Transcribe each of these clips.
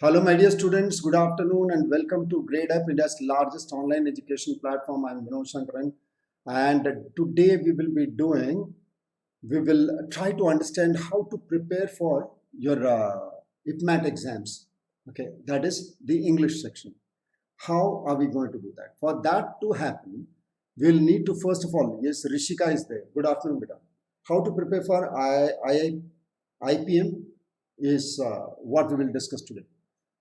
Hello, my dear students. Good afternoon and welcome to Gradeup, India's largest online education platform. I'm Vinod Shankaran, and today we will try to understand how to prepare for your IPMAT exams. Okay, that is the English section. How are we going to do that? For that to happen, we'll need to first of all, yes, Rishika is there. Good afternoon, Beta. How to prepare for IPM is what we will discuss today.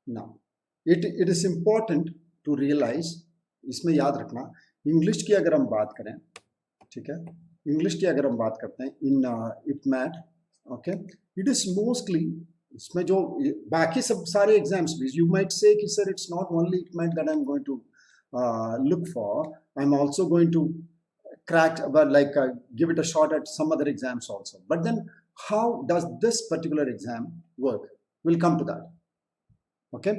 Now, it is important to realize, इसमें याद रखना, English की अगर हम बात करें, ठीक है, इंग्लिश की अगर हम बात करते हैं इन IPMAT, okay, it is mostly इसमें जो बाकी सब सारे एग्जाम्स भी, यू माइट से कि sir it's not only IPMAT that I am going to look for, I'm also going to crack, but like give it a shot at some other exams also. But then how does this particular exam work? We'll come to that. Okay.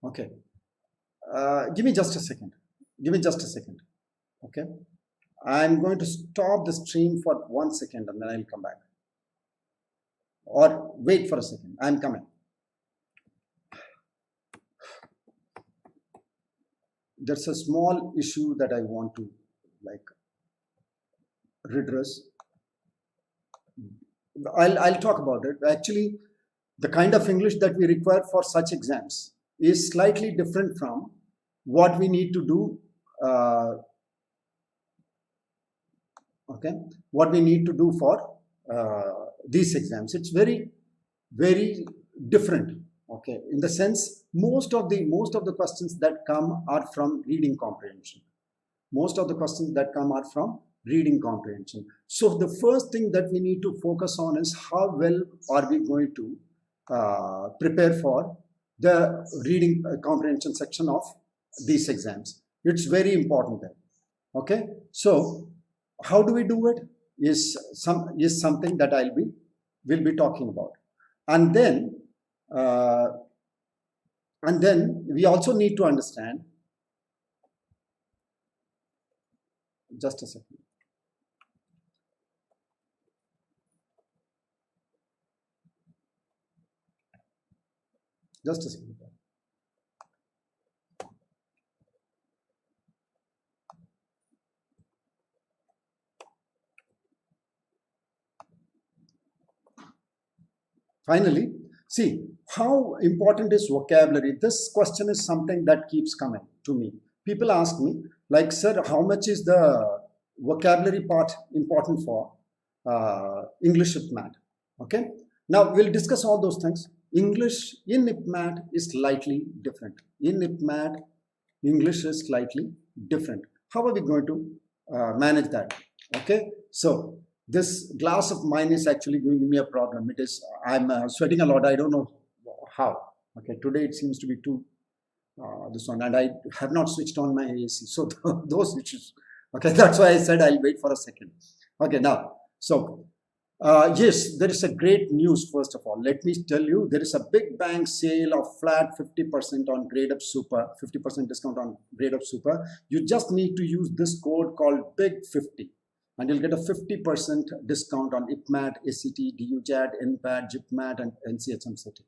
Okay. Give me just a second. Give me just a second. Okay. I'm going to stop the stream for 1 second and then I'll come back. Or wait for a second. I'm coming. There's a small issue that I want to redress. I'll talk about it. Actually, the kind of English that we require for such exams is slightly different from what we need to do. What we need to do for these exams. It's very, very different. Okay, in the sense, most of the questions that come are from reading comprehension. Most of the questions that come are from reading comprehension. So the first thing that we need to focus on is how well are we going to prepare for the reading comprehension section of these exams. It's very important there. Okay, so how do we do it is something that we'll be talking about. And then we also need to understand, just a second. Just a second. Finally, see how important is vocabulary. This question is something that keeps coming to me. People ask me, like, sir, how much is the vocabulary part important for English IPMAT? Okay. Now we'll discuss all those things. English in IPMAT is slightly different. In IPMAT, English is slightly different. How are we going to manage that? Okay, so this glass of mine is actually giving me a problem. It is, I'm sweating a lot. I don't know how. Okay, today it seems to be too this one, and I have not switched on my AC. So those issues. Okay, that's why I said I'll wait for a second. Okay, now, so yes, there is a great news. First of all, let me tell you, there is a big bang sale of flat 50% on Gradeup Super, 50% discount on Gradeup Super. You just need to use this code called BIG50 and you'll get a 50% discount on IPMAT, ACT, DUJAD, NPAT, JIPMAT and NCHM City.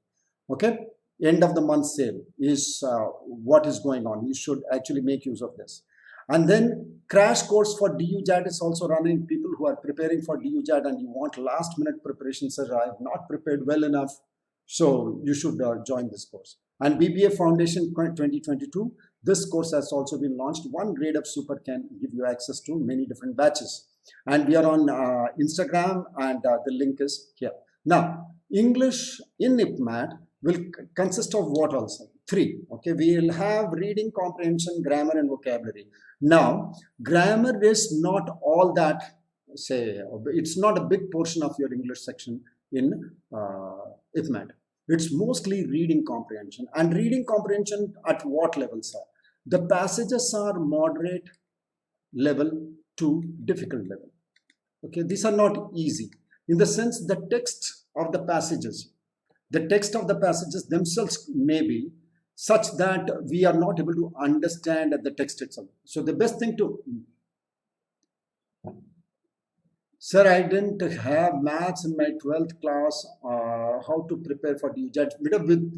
Okay, end of the month sale is what is going on. You should actually make use of this. And then crash course for DUJAD is also running. People who are preparing for DUJAD and you want last minute preparation, sir, I have not prepared well enough. So you should join this course. And BBA Foundation 2022, this course has also been launched. One Gradeup Super can give you access to many different batches. And we are on Instagram and the link is here. Now, English in IPMAT will consist of what also? 3. Okay, we will have reading comprehension, grammar and vocabulary. Now, grammar is not all that, say, it's not a big portion of your English section in IPMAT. It's mostly reading comprehension. And reading comprehension at what level, sir? The passages are moderate level to difficult level. Okay, these are not easy. In the sense, the text of the passages themselves may be such that we are not able to understand the text itself. So the best thing to Sir, I didn't have maths in my 12th class. How to prepare for DU-JAT?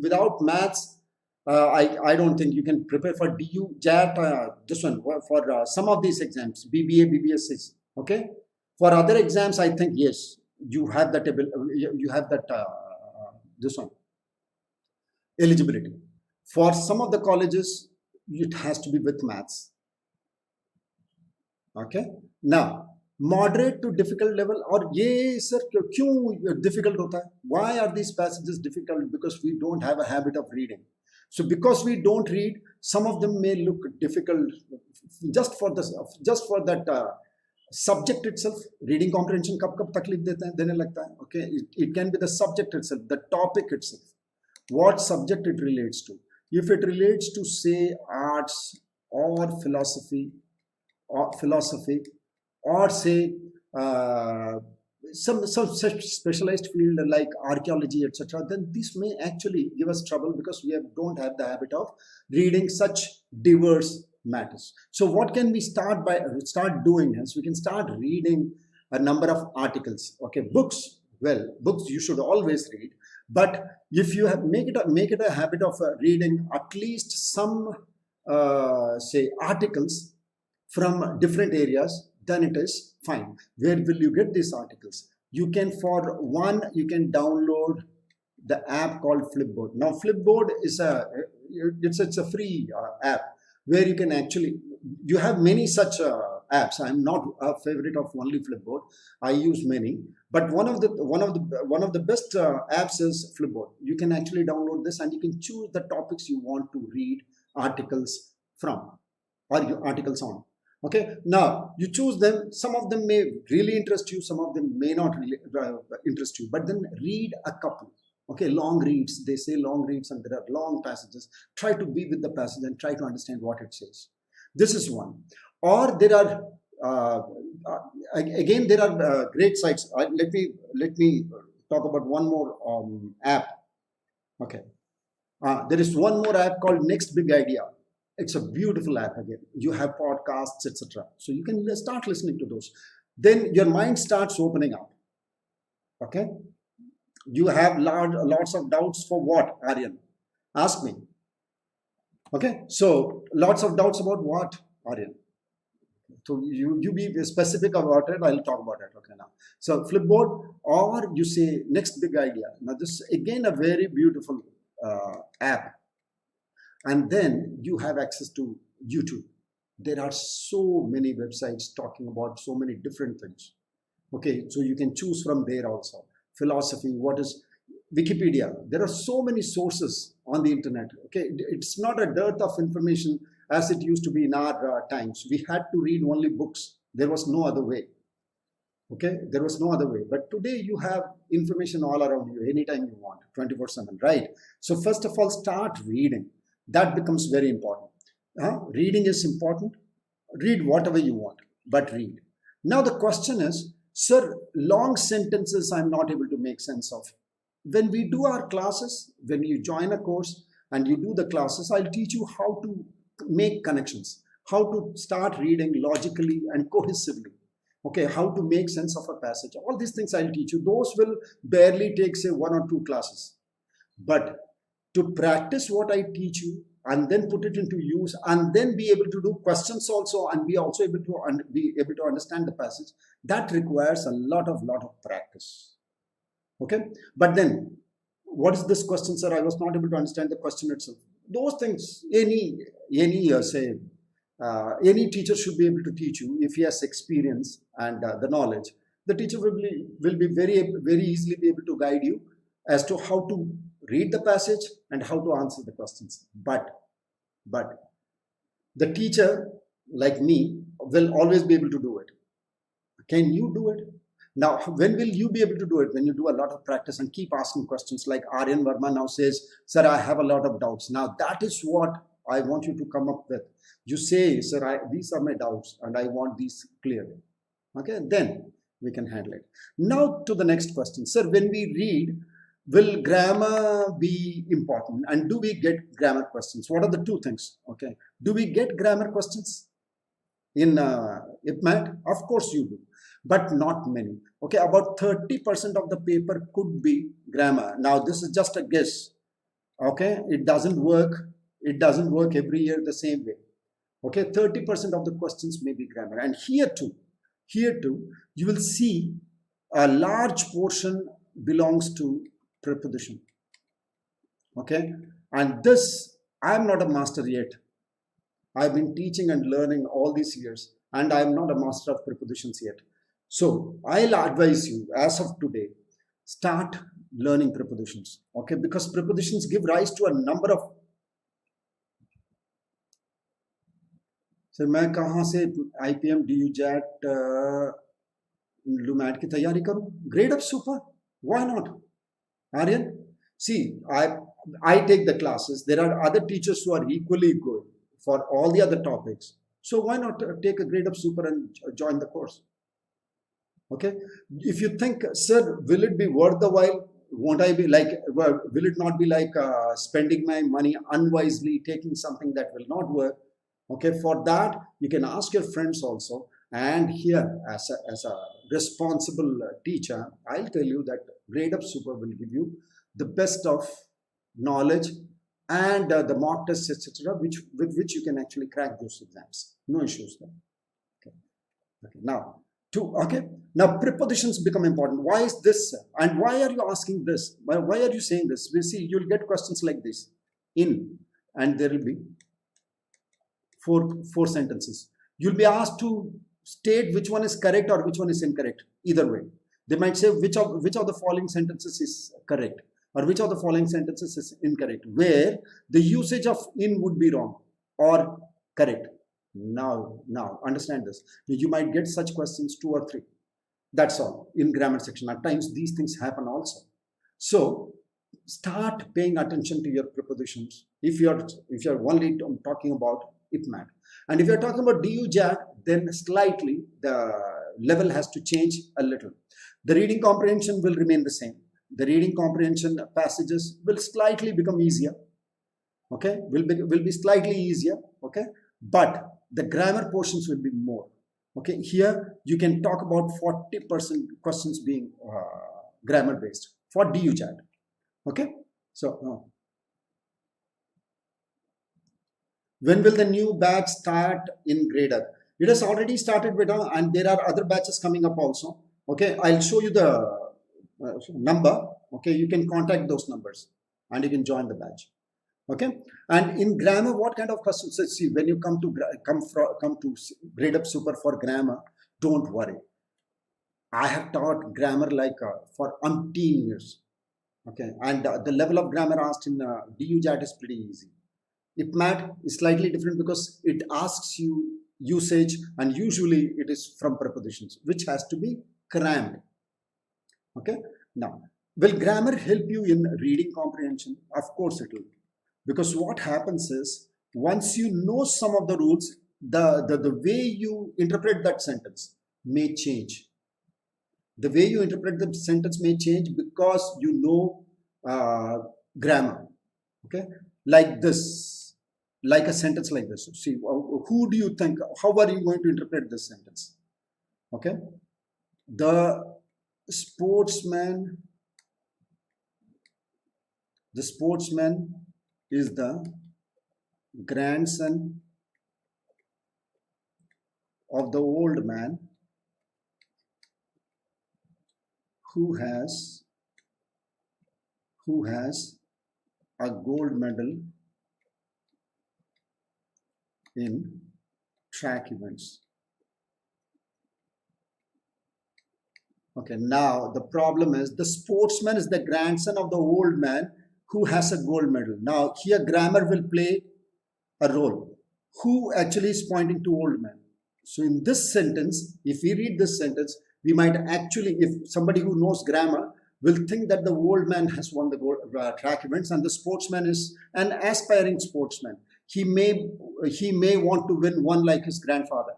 Without maths, I don't think you can prepare for DU-JAT. This one for some of these exams, BBA, BBS. Okay. For other exams, I think yes, you have that you have that this one eligibility. For some of the colleges, it has to be with maths. Okay. Now, moderate to difficult level, or ये sir क्यों difficult होता है? Why are these passages difficult? Because we don't have a habit of reading. So because we don't read, some of them may look difficult just for that subject itself. Reading comprehension कब तकलीफ देने लगता है? Okay, it can be the subject itself, the topic itself, what subject it relates to. If it relates to say arts or philosophy, or say some such specialized field like archaeology, etc., then this may actually give us trouble because we don't have the habit of reading such diverse matters. So what can we start doing is we can start reading a number of articles. Okay, books. Well, books you should always read, but if you make it a habit of reading at least some say articles from different areas, then it is fine. Where will you get these articles? You can, for one, you can download the app called Flipboard. Now, Flipboard is it's a free app where you can actually, you have many such apps. I'm not a favorite of only Flipboard. I use many, but one of the best apps is Flipboard. You can actually download this and you can choose the topics you want to read articles from or articles on. Okay, now you choose them. Some of them may really interest you, some of them may not really interest you, but then read a couple. Okay, long reads, they say long reads, and there are long passages. Try to be with the passage and try to understand what it says. This is one. Or there are again there are great sites. Let me talk about one more app. Okay, there is one more app called Next Big Idea. It's a beautiful app. Again, you have podcasts, etc. So you can start listening to those. Then your mind starts opening up. Okay, you have lots of doubts. For what, Aryan? Ask me. Okay, so lots of doubts about what, Aryan? So you be specific about it. I'll talk about it. Okay, now. So Flipboard, or you say Next Big Idea. Now this is again a very beautiful app. And then you have access to YouTube. There are so many websites talking about so many different things. Okay, so you can choose from there also. Philosophy, what is Wikipedia? There are so many sources on the internet. Okay, it's not a dearth of information as it used to be in our times. We had to read only books. There was no other way. Okay, there was no other way. But today you have information all around you anytime you want, 24/7, right? So first of all, start reading. That becomes very important. Reading is important. Read whatever you want, but read. Now the question is, sir, long sentences I'm not able to make sense of. When we do our classes, when you join a course and you do the classes, I'll teach you how to make connections, how to start reading logically and cohesively. Okay, how to make sense of a passage. All these things I'll teach you. Those will barely take, say, 1 or 2 classes. But to practice what I teach you and then put it into use and then be able to do questions also and be also able to understand the passage, that requires a lot of practice. Okay, but then what is this question, sir? I was not able to understand the question itself. Those things any teacher should be able to teach you if he has experience and the knowledge. The teacher will be very easily be able to guide you as to how to read the passage and how to answer the questions. But the teacher, like me, will always be able to do it. Can you do it? Now, when will you be able to do it? When you do a lot of practice and keep asking questions, like Aryan Verma now says, sir, I have a lot of doubts. Now, that is what I want you to come up with. You say, sir, these are my doubts and I want these cleared. Okay, then we can handle it. Now to the next question. Sir, when we read, will grammar be important? And do we get grammar questions? What are the two things? Okay, do we get grammar questions in IPMAT? Of course you do. but not many. Okay, about 30% of the paper could be grammar. Now, this is just a guess. Okay, it doesn't work. It doesn't work every year the same way. Okay, 30% of the questions may be grammar. And here too, you will see a large portion belongs to preposition. Okay, and this, I am not a master yet. I've been teaching and learning all these years, and I am not a master of prepositions yet. So I'll advise you, as of today, start learning prepositions. Okay, because prepositions give rise to a number of. Sir मैं कहाँ से IPM DU JAT LUMAT की तैयारी करूँ? Grade up super. Why not? Aryan, see, I take the classes. There are other teachers who are equally good for all the other topics. So why not take a Grade up super and join the course? Okay. If you think, sir, will it be worth the while? Won't I be like, will it not be like spending my money unwisely, taking something that will not work? Okay, for that, you can ask your friends also. And here, as a responsible teacher, I'll tell you that Grade Up Super will give you the best of knowledge and the mock tests, etc., with which you can actually crack those exams. No issues there. Okay. Now prepositions become important. Why is this? And why are you asking this? Why are you saying this? We see you'll get questions like this and there will be four sentences. You'll be asked to state which one is correct or which one is incorrect. Either way, they might say which of the following sentences is correct or which of the following sentences is incorrect, where the usage of in would be wrong or correct. Now understand this. You might get such questions 2 or 3. That's all in grammar section. At times these things happen also. So start paying attention to your prepositions if you're only talking about IPMAT. And if you're talking about DU JAT, then slightly the level has to change a little. The reading comprehension will remain the same. The reading comprehension passages will slightly become easier. Okay, will be slightly easier. Okay, but the grammar portions will be more. Okay, here you can talk about 40% questions being grammar based for DU JAT. Okay, so when will the new batch start in Gradeup? It has already started, beta, and there are other batches coming up also. Okay, I'll show you the number. Okay, you can contact those numbers and you can join the batch. Okay, and in grammar, what kind of questions? See, when you come to Gradeup Super for grammar, don't worry. I have taught grammar like for umpteen years. Okay, and the level of grammar asked in DU JAT is pretty easy. IPMAT is slightly different because it asks you usage, and usually it is from prepositions, which has to be crammed. Okay, now will grammar help you in reading comprehension? Of course it will. Because what happens is, once you know some of the rules, the way you interpret that sentence may change. The way you interpret the sentence may change because you know grammar. Okay, like this, like a sentence like this. See, who do you think? How are you going to interpret this sentence? Okay, the sportsman is the grandson of the old man who has a gold medal in track events. Okay, now the problem is the sportsman is the grandson of the old man who has a gold medal. Now here grammar will play a role. Who actually is pointing to old man? So in this sentence, if we read this sentence, we might actually, if somebody who knows grammar will think that the old man has won the gold, track events, and the sportsman is an aspiring sportsman. He may want to win one like his grandfather.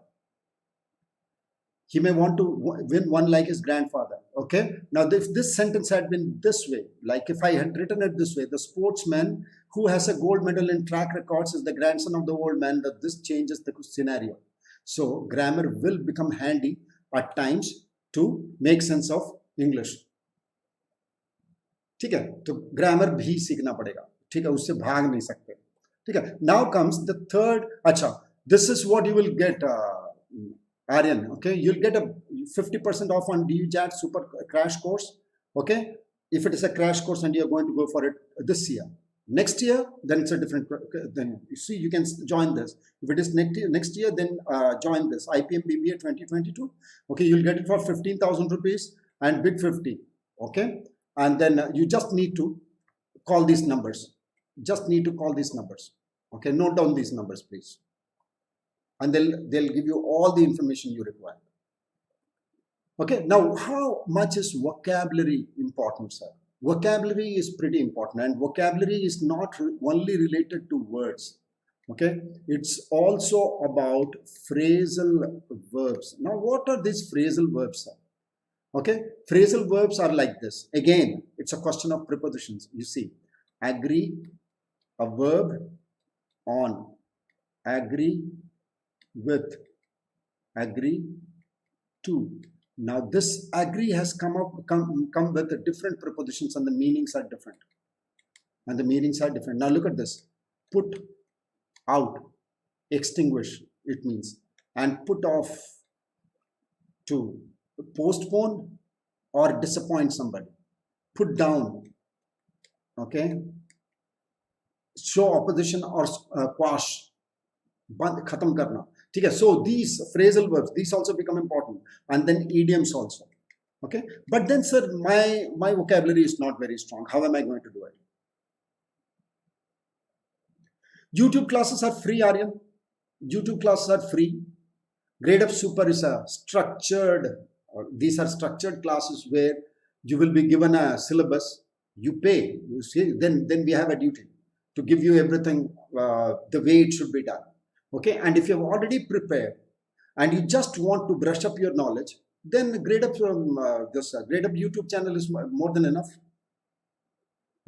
He may want to win one like his grandfather. Okay. Now, if this sentence had been this way, like if I had written it this way, the sportsman who has a gold medal in track records is the grandson of the old man, that this changes the scenario. So grammar will become handy at times to make sense of English. ठीक है, तो grammar भी सीखना पड़ेगा, ठीक है, उससे भाग नहीं सकते, ठीक है. Now comes the third. अच्छा, this is what you will get, Aryan. Okay, you'll get a 50% off on BYJU'S super crash course. Okay, if it is a crash course and you're going to go for it this year. Next year, then it's a different. Then you see, you can join this. If it is next year, then join this IPM BBA 2022. Okay, you'll get it for 15,000 rupees and big 50. Okay, and then you just need to call these numbers. Just need to call these numbers. Okay, note down these numbers, please, and they'll give you all the information you require. Okay, now how much is vocabulary important, sir? Vocabulary is pretty important, and vocabulary is not only related to words. Okay, it's also about phrasal verbs. Now, what are these phrasal verbs, sir? Okay, phrasal verbs are like this. Again, it's a question of prepositions. You see, agree, a verb, on, agree with, agree to. Now this agree has come with different prepositions, and the meanings are different. Now look at this. Put out, extinguish, it means, and put off, to postpone or disappoint somebody. Put down, okay, show opposition or quash, khatam karna. So these phrasal verbs, these also become important, and then idioms also. Okay, but then, sir, my vocabulary is not very strong. How am I going to do it? YouTube classes are free, Aryan. YouTube classes are free. Gradeup Super is a structured. These are structured classes where you will be given a syllabus. You pay. You see, then we have a duty to give you everything the way it should be done. Okay, and if you have already prepared and you just want to brush up your knowledge, then Gradeup Gradeup YouTube channel is more than enough.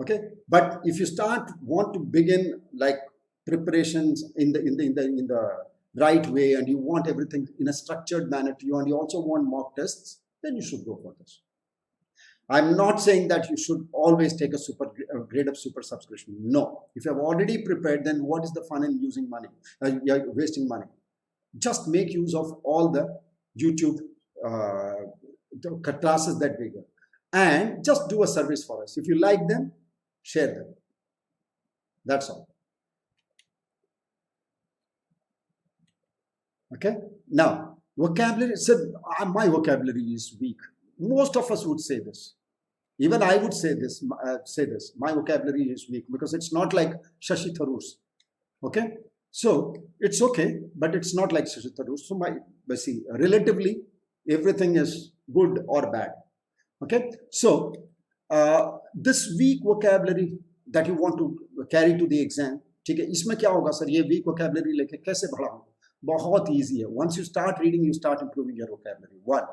Okay, but if you want to begin like preparations in the right way, and you want everything in a structured manner to you, and you also want mock tests, then you should go for this. I'm not saying that you should always take a Gradeup Super subscription. No. If you have already prepared, then what is the fun in using money? You're wasting money. Just make use of all the YouTube classes that we get, and just do a service for us. If you like them, share them. That's all. Okay. Now, vocabulary. So my vocabulary is weak. Most of us would say this. Even I would say this. My vocabulary is weak because it's not like Shashi Tharoor's. Okay, so it's okay, but it's not like Shashi Tharoor's. So relatively, everything is good or bad. Okay, so this weak vocabulary that you want to carry to the exam, ठीक है, इसमें क्या होगा sir? ये weak vocabulary लेके कैसे बढ़ाऊँ? बहुत easy है. Once you start reading, you start improving your vocabulary. One.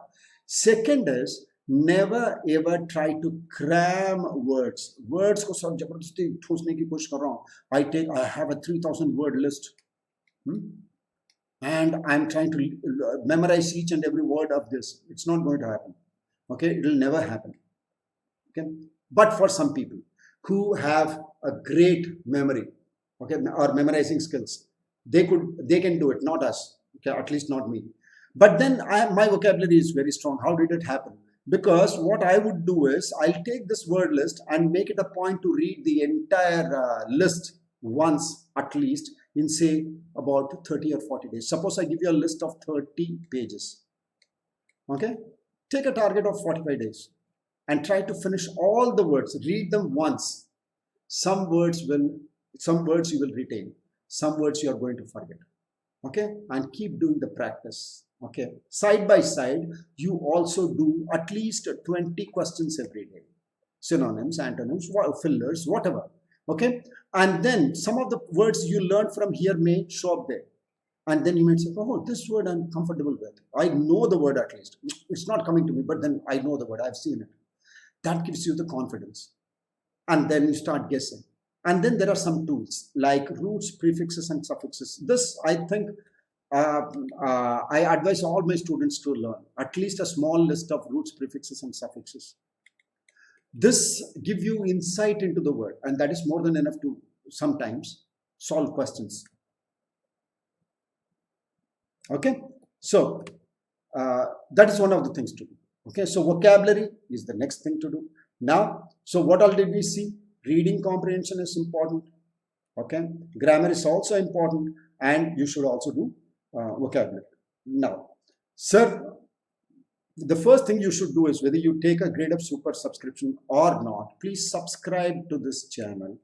Second is, never ever try to cram words. Words को सब जबरदस्ती ठूसने की कोशिश कर रहा हूँ. I have a 3,000 word list, and I'm trying to memorize each and every word of this. It's not going to happen. Okay, it will never happen. Okay, but for some people who have a great memory, okay, or memorizing skills, they can do it. Not us. Okay, at least not me. But then my vocabulary is very strong. How did it happen? Because what I would do is, I'll take this word list and make it a point to read the entire list once at least in, say, about 30 or 40 days. Suppose I give you a list of 30 pages. Okay? Take a target of 45 days and try to finish all the words. Read them once. Some words you will retain. Some words you are going to forget. Okay? And keep doing the practice. Okay, side by side, you also do at least 20 questions every day. Synonyms, antonyms, fillers, whatever. Okay, and then some of the words you learn from here may show up there. And then you might say, oh, this word I'm comfortable with. I know the word at least. It's not coming to me, but then I know the word. I've seen it. That gives you the confidence. And then you start guessing. And then there are some tools like roots, prefixes, and suffixes. This, I think, I advise all my students to learn at least a small list of roots, prefixes, and suffixes. This gives you insight into the word, and that is more than enough to sometimes solve questions. Okay, so that is one of the things to do. Okay, so vocabulary is the next thing to do. Now, so what all did we see? Reading comprehension is important. Okay, grammar is also important, and you should also do vocabulary. Now, sir, the first thing you should do is, whether you take a Gradeup Super subscription or not, please subscribe to this channel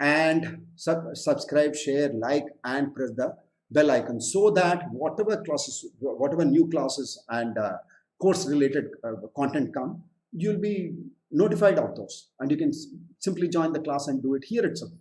and subscribe, share, like, and press the bell icon, so that whatever classes, whatever new classes and course related content come, you'll be notified of those, and you can simply join the class and do it here itself.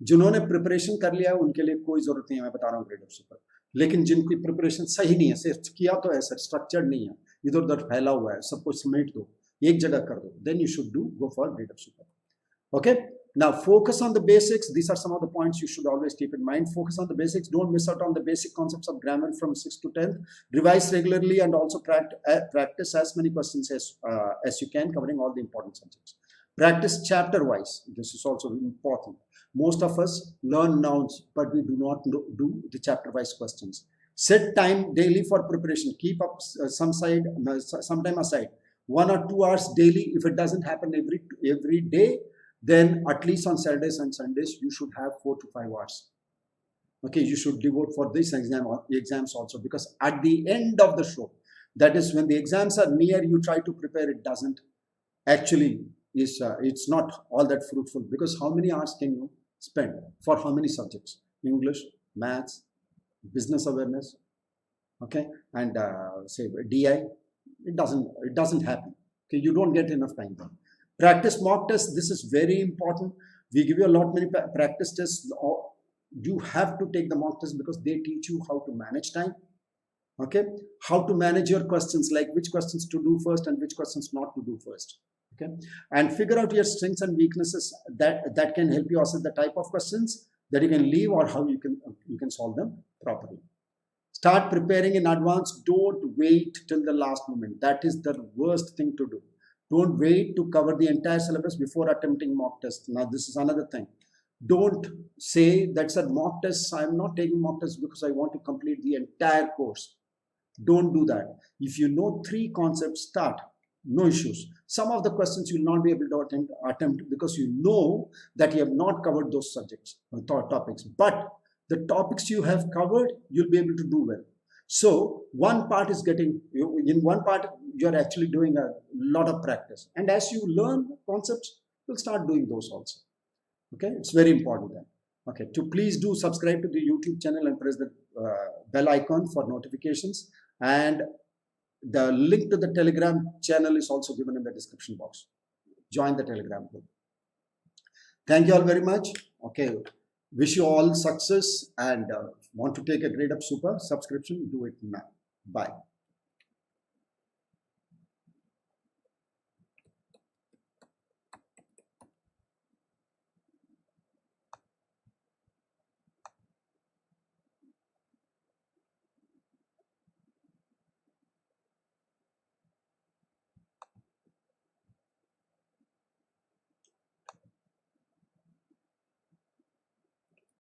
जिन्होंने preparation कर लिया उनके लिए कोई जरूरत नहीं है, मैं बता रहा हूँ ग्रेडअप सुपर। लेकिन जिनकी प्रिपरेशन सही नहीं है, सिर्फ किया तो है सर, स्ट्रक्चर्ड नहीं है, इधर उधर फैला हुआ है, सब कुछ समेट दो, एक जगह कर दो, then you should do go for Gradeup super. Okay, now focus on the basics. These are some of the points you should always keep in mind. Focus on the basics. Don't miss out on the basic concepts of grammar from 6th to 10th. Revise regularly and also practice as many questions as you can, covering all the important subjects. Practice chapter wise. This is also important. Most of us learn nouns, but we do not do the chapter wise questions. Set time daily for preparation. Keep up some time aside. 1 or 2 hours daily. If it doesn't happen every day, then at least on Saturdays and Sundays, you should have 4 to 5 hours. Okay, you should devote for this exams also, because at the end of the show, that is when the exams are near, you try to prepare, it doesn't actually, it's not all that fruitful, because how many hours can you spend for how many subjects? English, maths, business awareness, okay, and say DI, it doesn't happen. Okay, you don't get enough time then. Practice mock tests. This is very important. We give you a lot many practice tests. You have to take the mock tests because they teach you how to manage time. Okay, how to manage your questions, like which questions to do first and which questions not to do first. Okay, and figure out your strengths and weaknesses that can help you assess the type of questions that you can leave or how you can solve them properly. Start preparing in advance. Don't wait till the last moment. That is the worst thing to do. Don't wait to cover the entire syllabus before attempting mock tests. Now, this is another thing. Don't say that's a mock test. I'm not taking mock tests because I want to complete the entire course. Don't do that. If you know 3 concepts, start. No issues. Some of the questions you will not be able to attempt because you know that you have not covered those subjects or topics. But the topics you have covered, you'll be able to do well. So one part is in one part, you're actually doing a lot of practice. And as you learn concepts, you'll start doing those also. Okay, it's very important then. Okay, to please do subscribe to the YouTube channel and press the bell icon for notifications. And the link to the Telegram channel is also given in the description box. Join the Telegram group. Thank you all very much. Okay, wish you all success, and want to take a Gradeup Super subscription, do it now. Bye.